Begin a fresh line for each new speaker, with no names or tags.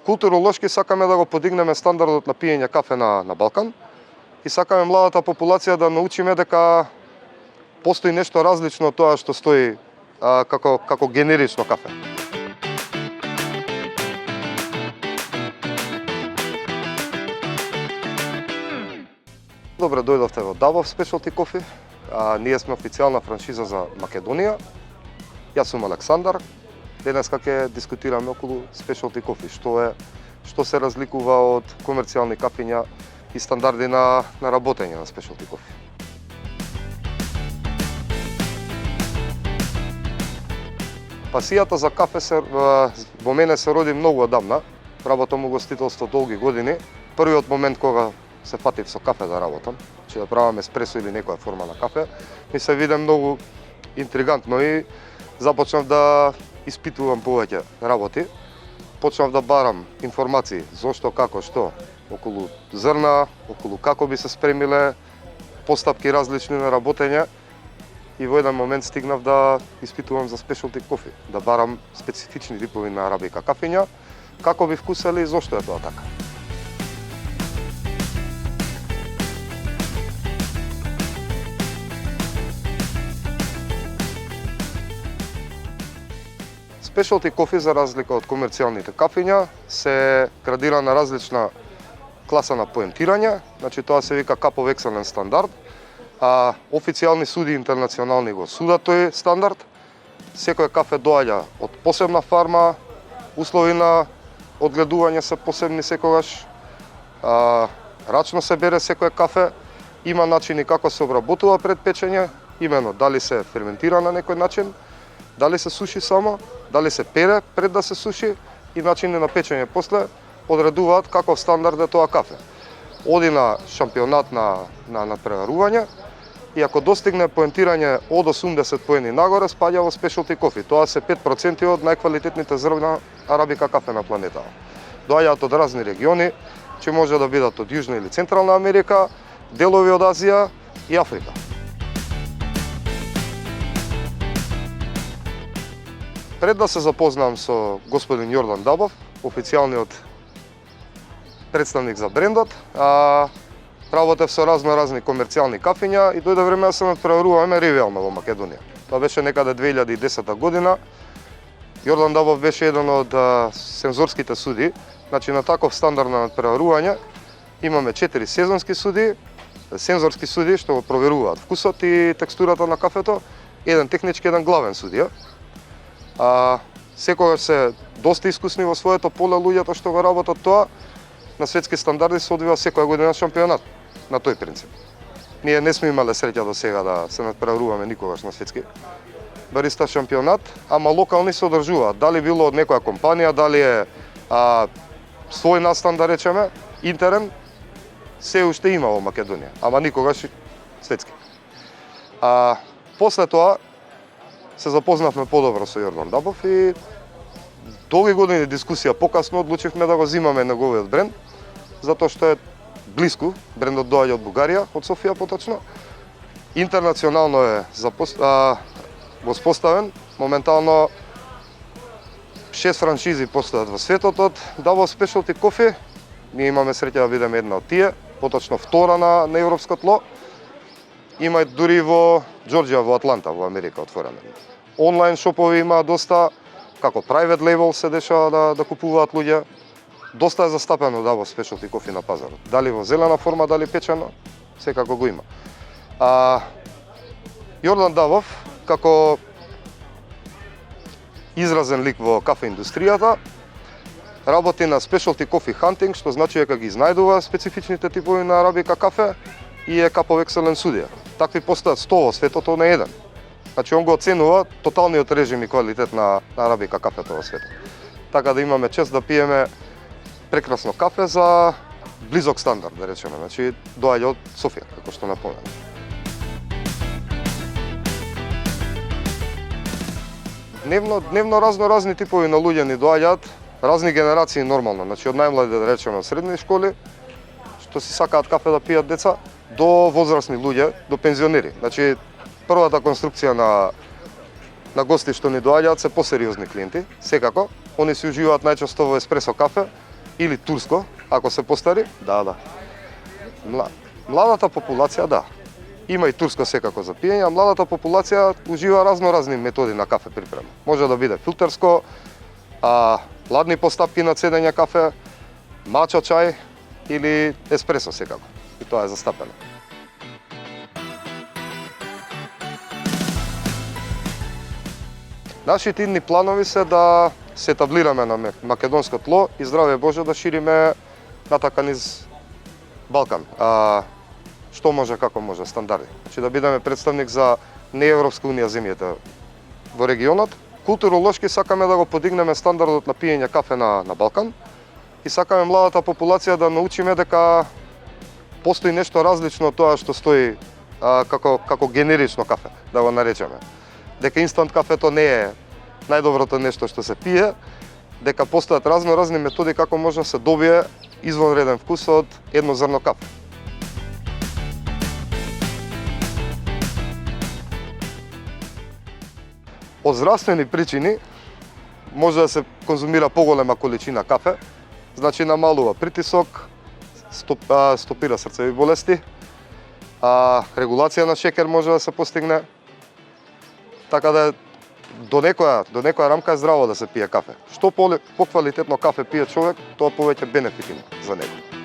Културолошки сакаме да го подигнеме стандардот на пиење кафе на Балкан и сакаме младата популација да научиме дека постои нешто различно од тоа што стои како генерично кафе. Добре дојдовте во Дабов Specialty Coffee. Ние сме официјална франшиза за Македонија. Јас сум Александар. Денеска ќе дискутираме околу Specialty Coffee, што се разликува од комерцијални кафиња и стандарди на работење на Specialty Coffee. Пасијата за кафе во мене се роди многу одамна. Работам во гостителство долги години. Првиот момент кога се фатив со кафе да работам, че да правам еспресо или некоја форма на кафе, ми се виде многу интригантно и започнав да испитувам повеќе работи. Почнав да барам информации зошто, како, што, околу зрна, околу како би се спремиле, постапки различни на работење и во еден момент стигнав да испитувам за Specialty Coffee, да барам специфични типови на арабика кафиња, како би вкусели и зошто е тоа така. Specialty Coffee, за разлика од комерцијалните кафиња, се градира на различна класа на поентирање, значи тоа се вика Cup of Excellence стандард, а официјални суди интернационални го судат тој стандард. Секој кафе доаѓа од посебна фарма, услови на одгледување се посебни секогаш, рачно се бере секој кафе, има начини како се обработува пред печење, именно дали се ферментира на некој начин, дали се суши само, дали се пере пред да се суши и начини на печење после одредуваат каков стандард е тоа кафе. Оди на шампионат на преварување и ако достигне поентирање од 80 поени нагоре, спаѓа во Specialty Coffee. Тоа се 5% од најквалитетните зрна арабика кафе на планетата. Доаѓаат од разни региони, че може да бидат од Јужна или Централна Америка, делови од Азија и Африка. Пред да се запознам со господин Јордан Дабов, официјалниот представник за брендот, работев со разни комерцијални кафиња и дојде време да се надпреваруваме ревијално во Македонија. Тоа беше некаде 2010 година. Јордан Дабов беше еден од сензорските суди. Значи на таков стандард на надпреварување имаме 4 сезонски суди, сензорски суди што го проверуваат вкусот и текстурата на кафето, еден технички, еден главен судија. Секогаш се доста искусни во своето поле луѓето што го работат тоа. На светски стандарди се одвива секоја година шампионат на тој принцип. Ние не сме имале среќа до сега да се надпреваруваме никогаш на светски бариста шампионат, ама локални се одржуваат. Дали било од некоја компанија, дали е свој настан да речеме, интерен, се уште има во Македонија, ама никогаш светски. После тоа се запознавме подобро со Јордан Дабов и долги години дискусија покасно одлучивме да го земаме неговиот бренд, затоа што е блиску, брендот доаѓа од Бугарија, од Софија поточно. Интернационално е воспоставен, моментално 6 франшизи постојат во светот од Dabo Specialty Coffee. Ние имаме среќа да бидеме една од тие, поточно втора на европско тло. Има дури во Џорџија, во Атланта, во Америка отворена. Онлайн шопови има доста, како private label се дешава да купуваат луѓе. Доста е застапено Dabo Specialty Coffee на пазарот. Дали во зелена форма, дали печено, секако го има. Јордан Дабов, како изразен лик во кафе индустријата, работи на Specialty Coffee Hunting, што значи дека ги изнајдува специфичните типови на арабика кафе и е Cup of Excellence судија. Такви постојат 100 во светот, не еден. Значи он го оценува тоталниот режим и квалитет на арабика кафето во светот. Така да имаме чест да пиеме прекрасно кафе за близок стандард, да речеме. Значи доаѓа од Софија, како што напоменам. Дневно разни типови на луѓе ни доаѓаат, разни генерации нормално, значи од најмлади да речеме од средни школи, што си сакаат кафе да пијат деца, до возрастни луѓе, до пензионери. Значи првата конструкција на гости што ни доаѓаат се посериозни клиенти, секако. Они си уживаат најчесто во еспресо кафе, или турско, ако се постари, да. Младата популација, да. Има и турско секако за пиење, а младата популација ужива разни методи на кафе припрема. Може да биде филтерско, ладни постапки на цедење кафе, мача чај или еспресо секако. И тоа е застапено. Нашите идни планови се да се етаблираме на македонско тло и здраве Боже да шириме натака низ Балкан. Што може, како може, стандарди. Значи да бидеме представник за неевропска унија земјите во регионот. Културолошки сакаме да го подигнеме стандардот на пиење кафе на Балкан и сакаме младата популација да научиме дека постои нешто различно од тоа што стои како генерично кафе, да го наречеме. Дека инстант кафето не е најдоброто нешто што се пие, дека постојат разни методи како може да се добие извонреден вкус од едно зрно кафе. Од здравствени причини може да се конзумира поголема количина кафе, значи намалува притисок, стопира срцеви болести, регулација на шекер може да се постигне. Така да до некоја рамка е здраво да се пие кафе. Што поквалитетно кафе пие човек, тоа повеќе бенефит има за него.